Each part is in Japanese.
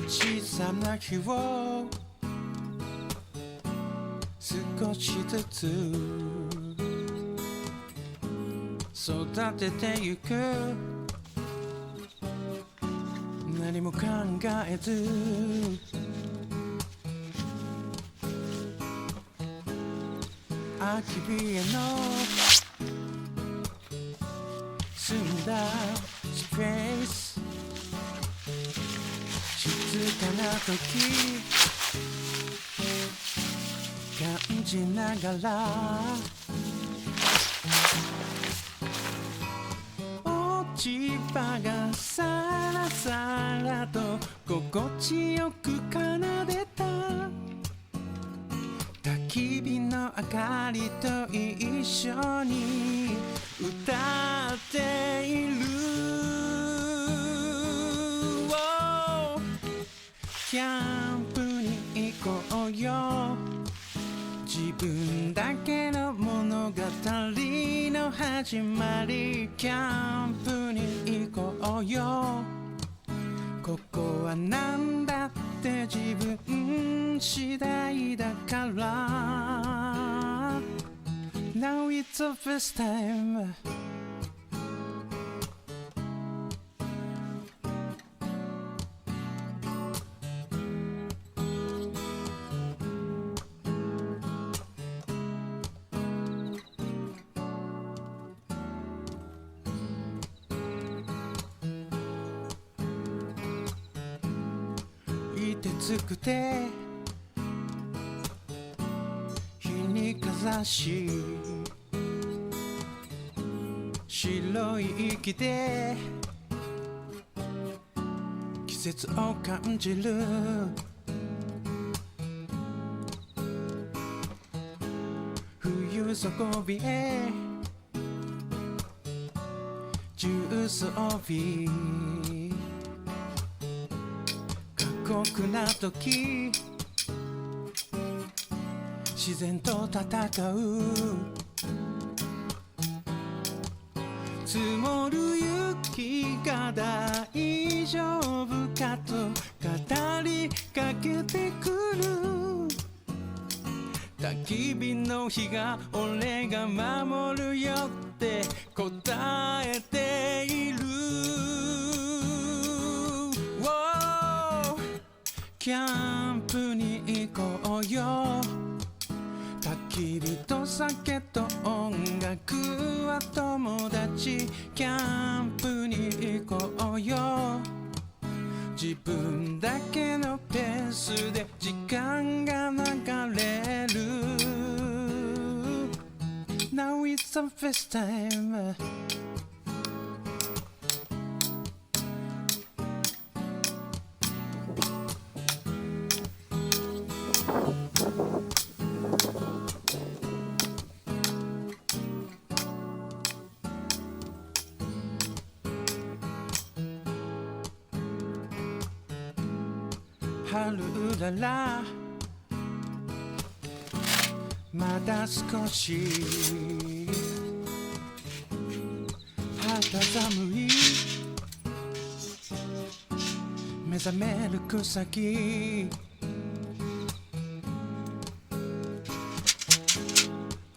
小さな日を少しずつ育ててゆく。何も考えず秋日への澄んだスペース、静かな時感じながら落ち葉がさらさらと心地よく奏でた。焚き火の明かりと一緒に歌っている。キャンプに行こうよ。自分だけの物語の始まり。キャンプに行こうよ。ここはなんだって自分次第だから。 Now it's the first time。凍てつくて火にかざし、白い息で季節を感じる。冬底冷え重装備、過酷な時自然と戦う。積もる雪が大丈夫かと語りかけてくる。焚き火の火が俺が守るよって答えている。キャンプに行こうよ。焚き火と酒と音楽は友達。キャンプに行こうよ。自分だけのペースで時間が流れる。 Now it's the first time。春うららまだ少し肌寒い。目覚める草木、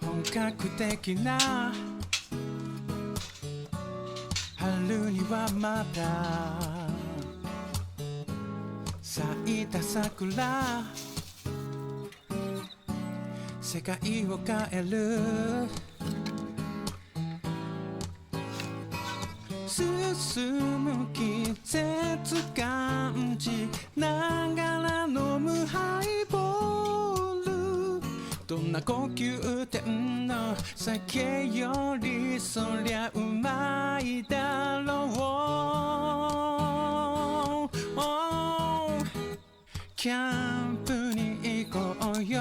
本格的な春にはまだ咲いた桜、世界を変える。進む季節感じながら飲むハイボール。どんな高級店の酒よりそりゃうまいだろう。キャンプに行こうよ。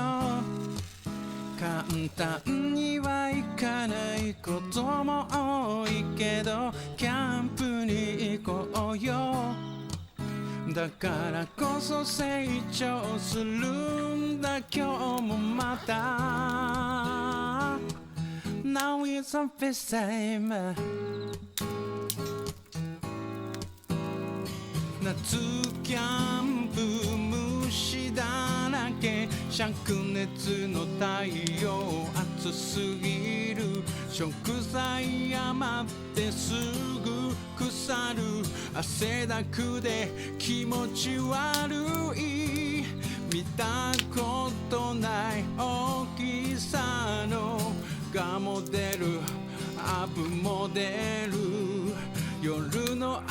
簡単にはいかないことも多いけどキャンプに行こうよ。だからこそ成長するんだ今日もまた。 Now it's the first time。夏キャンプ虫だらけ、灼熱の太陽暑すぎる、食材余ってすぐ腐る、汗だくで気持ち悪い、見たことない大きさのガモデルアブモデル、夜の明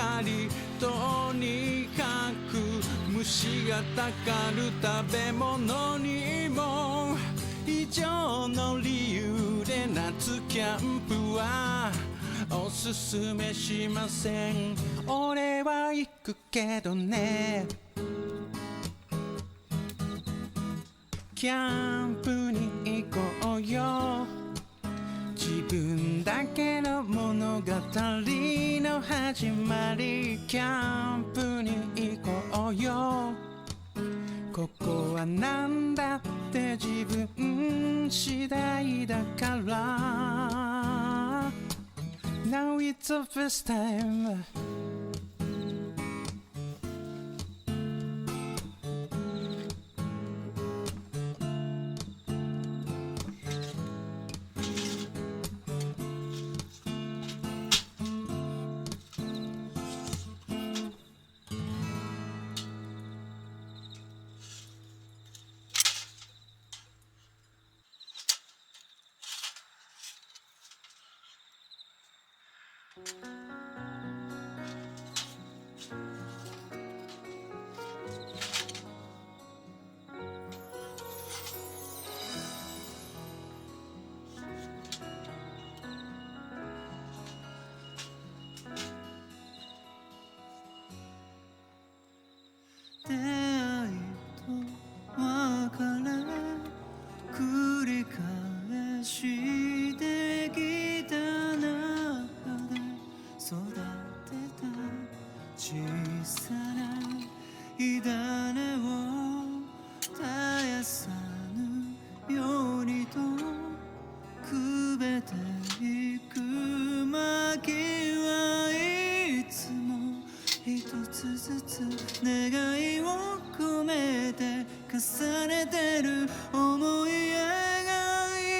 かりとにかく虫がたかる食べ物にも以上の理由で夏キャンプはおすすめしません。俺は行くけどね。キャンプに行こうよ、自分だけの物語の始まり。キャンプに行こうよ、ここはなんだって自分次第だから。 Now it's the first time出会いと別れ繰り返してきた中で育てた小さな火種を絶やさぬようにとくべていく薪はいつも一つずつ願いを込めて重ねてる、思い描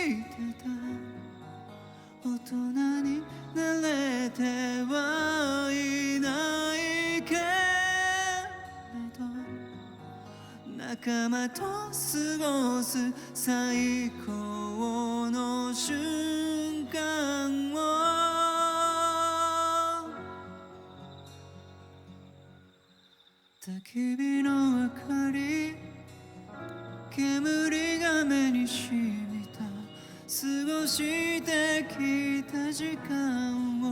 いてた大人になれてはいないけれど、仲間と過ごす最高の瞬間を焚き火の明かり、煙が目に染みた、過ごしてきた時間を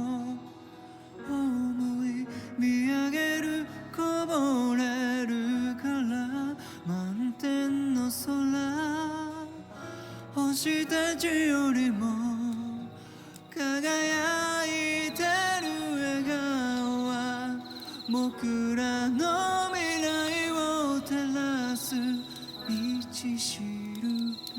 思い見上げる、こぼれるから満天の空、星たちよりも輝いてる笑顔は僕らの未来を照らす道しるべ。